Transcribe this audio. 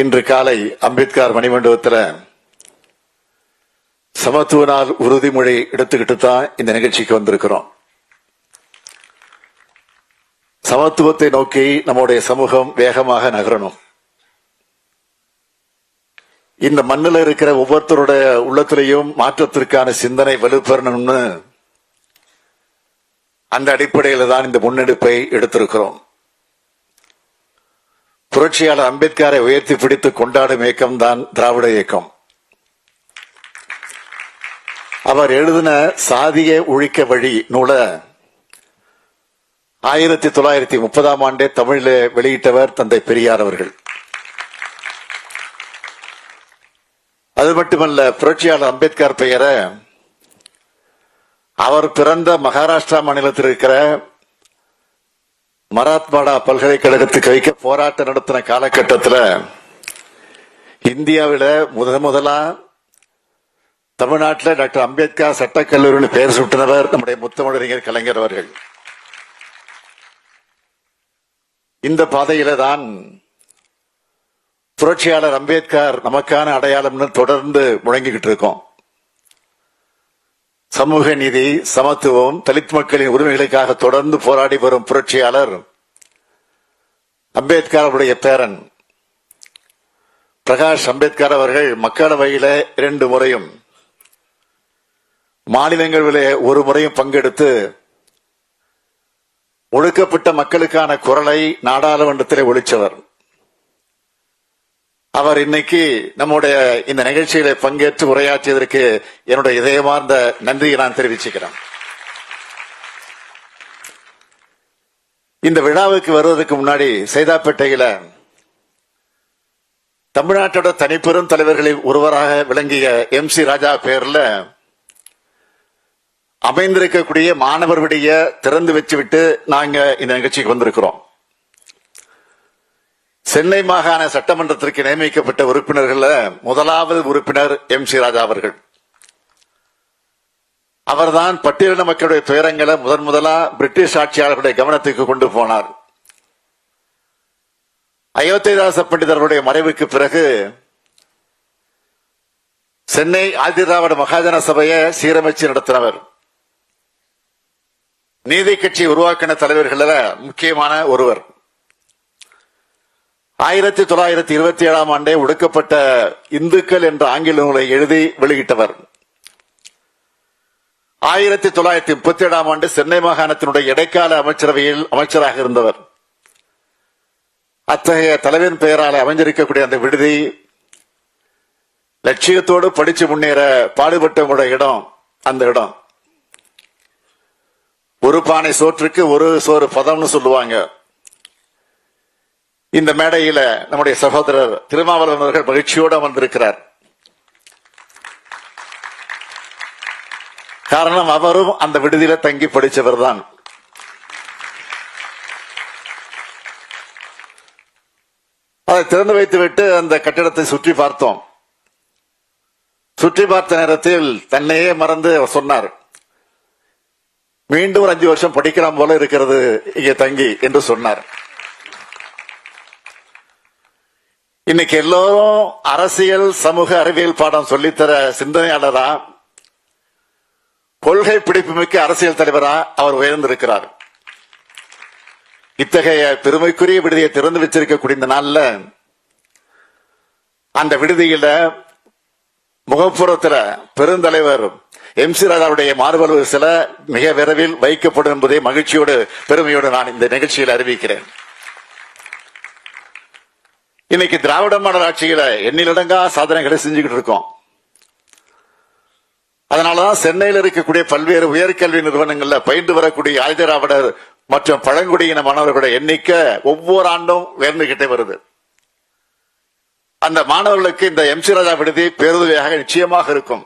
இன்று காலை அம்பேத்கர் மணிமண்டபத்தில் சமத்துவ நாள் உறுதிமொழி எடுத்துக்கிட்டு தான் இந்த நிகழ்ச்சிக்கு வந்திருக்கிறோம். சமத்துவத்தை நோக்கி நம்முடைய சமூகம் வேகமாக நகரணும். இந்த மண்ணில் இருக்கிற ஒவ்வொருத்தருடைய உள்ளத்திலையும் மாற்றத்திற்கான சிந்தனை வலுப்பெறணும்னு அந்த அடிப்படையில் தான் இந்த முன்னெடுப்பை எடுத்திருக்கிறோம். புரட்சியாளர் அம்பேத்கரை உயர்த்தி பிடித்து கொண்டாடும் இயக்கம் தான் திராவிட இயக்கம். அவர் எழுதின சாதிய ஒழிக்க வழி நூல 1930ஆம் ஆண்டே தமிழில் வெளியிட்டவர் தந்தை பெரியார் அவர்கள். அது மட்டுமல்ல, புரட்சியாளர் அம்பேத்கர் பெயரை அவர் பிறந்த மகாராஷ்டிரா மாநிலத்தில் இருக்கிற மராத்வாடா பல்கலைக்கழகத்துக்கு வைக்க போராட்டம் நடத்தின காலகட்டத்தில் இந்தியாவில் முதலா தமிழ்நாட்டில் டாக்டர் அம்பேத்கர் சட்டக்கல்லூரியில் பெயர் சுட்டினவர் நம்முடைய முத்தமிழறிஞர் கலைஞர் அவர்கள். இந்த பாதையில தான் புரட்சியாளர் அம்பேத்கர் நமக்கான அடையாளம்னு தொடர்ந்து முழங்கிக்கிட்டு இருக்கோம். சமூக நீதி, சமத்துவம், தலித் மக்களின் உரிமைகளுக்காக தொடர்ந்து போராடி வரும் புரட்சியாளர் அம்பேத்கர் அவருடைய பேரன் பிரகாஷ் அம்பேத்கர் அவர்கள் மக்களவையில 2 முறையும் மாநிலங்களிலே 1 முறையும் பங்கெடுத்து ஒடுக்கப்பட்ட மக்களுக்கான குரலை நாடாளுமன்றத்திலே ஒலிச்சவர். அவர் இன்னைக்கு நம்முடைய இந்த நிகழ்ச்சியில பங்கேற்று உரையாற்றியதற்கு என்னுடைய இதயமார்ந்த நன்றியை நான் தெரிவிச்சுக்கிறேன். இந்த விழாவுக்கு வருவதற்கு முன்னாடி சைதாப்பேட்டையில தமிழ்நாட்டோட தனிப்பெரும் தலைவர்களில் ஒருவராக விளங்கிய MC ராஜா பெயர்ல அமைந்திருக்கக்கூடிய மாணவர் விடிய திறந்து வச்சுவிட்டு நாங்க இந்த நிகழ்ச்சிக்கு வந்திருக்கிறோம். சென்னை மாகாண சட்டமன்றத்திற்கு நியமிக்கப்பட்ட உறுப்பினர்கள் முதலாவது உறுப்பினர் MC ராஜா அவர்கள். அவர்தான் பட்டியலின மக்களுடைய துயரங்களை முதலா பிரிட்டிஷ் ஆட்சியாளர்களுடைய கவனத்துக்கு கொண்டு போனார். அயோத்திதாச பண்டிதர்களுடைய மறைவுக்கு பிறகு சென்னை ஆதிதிராவிட மகாஜன சபையை சீரமைச்சு நடத்தினவர். நீதி கட்சி உருவாக்கின தலைவர்கள் முக்கியமான ஒருவர். 1927ஆம் ஆண்டே ஒடுக்கப்பட்ட இந்துக்கள் என்ற ஆங்கில நூலை எழுதி வெளியிட்டவர். 1937ஆம் ஆண்டு சென்னை மாகாணத்தினுடைய இடைக்கால அமைச்சரவையில் அமைச்சராக இருந்தவர். அத்தகைய தலைவரின் பெயரால் அமைஞ்சிருக்கக்கூடிய அந்த விடுதி லட்சியத்தோடு படிச்சு முன்னேற பாடுபட்டவங்களுடைய இடம். அந்த இடம் ஒரு பானை சோற்றுக்கு ஒரு சோறு பதம்னு சொல்லுவாங்க. இந்த மேடையில நம்முடைய சகோதரர் திருமாவளவன் அவர்கள் மகிழ்ச்சியோடு வந்திருக்கிறார். காரணம், அவரும் அந்த விடுதியில தங்கி படிச்சவர் தான். அதை திறந்து வைத்துவிட்டு அந்த கட்டிடத்தை சுற்றி பார்த்தோம். சுற்றி பார்த்த நேரத்தில் தன்னையே மறந்து அவர் சொன்னார், மீண்டும் 5 வருஷம் படிக்கலாம் போல இருக்கிறது இங்கே தங்கி என்று சொன்னார். இன்னைக்கு எல்லோரும் அரசியல் சமூக அறிவியல் பாடம் சொல்லித்தர சிந்தனையாளரா, கொள்கை பிடிப்பு மிக்க அரசியல் தலைவரா அவர் உயர்ந்திருக்கிறார். இத்தகைய பெருமைக்குரிய விடுதியை திறந்து வச்சிருக்கக்கூடிய இந்த நாள்ல அந்த விடுதியில முகப்புறத்துல பெருந்தலைவர் MC ராஜாவுடைய மார்பளவு சில மிக விரைவில் வைக்கப்படும் என்பதை மகிழ்ச்சியோடு பெருமையோடு நான் இந்த நிகழ்ச்சியில் அறிவிக்கிறேன். இன்னைக்கு திராவிட மாடல் ஆட்சியில எண்ணிலடங்கா சாதனைகளை செஞ்சுக்கிட்டு இருக்கோம். அதனாலதான் சென்னையில் இருக்கக்கூடிய பல்வேறு உயர்கல்வி நிறுவனங்கள்ல பயின்று வரக்கூடிய ஆதிதிராவிடர் மற்றும் பழங்குடியின மாணவர்களுடைய எண்ணிக்கை ஒவ்வொரு ஆண்டும் உயர்ந்துகிட்டே வருது. அந்த மாணவர்களுக்கு இந்த MC ராஜா விடுதி பேருதவியாக நிச்சயமாக இருக்கும்.